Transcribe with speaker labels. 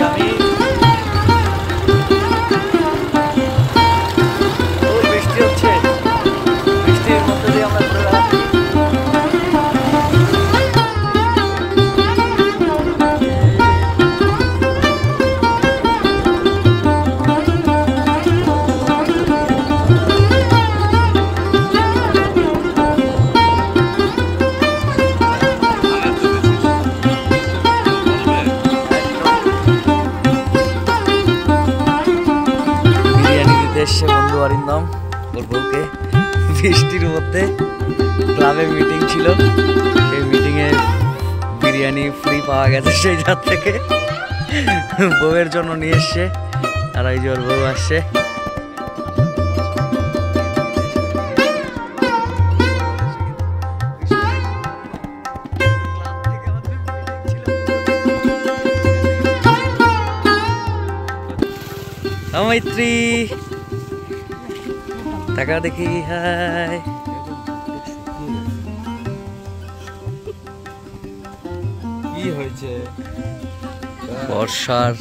Speaker 1: আমি। বৃষ্টি হচ্ছে, বৃষ্টির মধ্যে দিয়ে আমরা ঘুরে বেড়াচ্ছি। এসছে বন্ধু অরিন্দম ওর বউকে বৃষ্টির মধ্যে। ক্লাবে মিটিং ছিল, সেই মিটিংয়ে বিরিয়ানি ফ্রি পাওয়া গেছে সেই জাত থেকে, বউয়ের জন্য নিয়ে এসছে। আর এই যে ওর বউ আসছে। মৈত্রী টাকা দেখি, হাই।
Speaker 2: কি হয়েছে?
Speaker 1: বর্ষার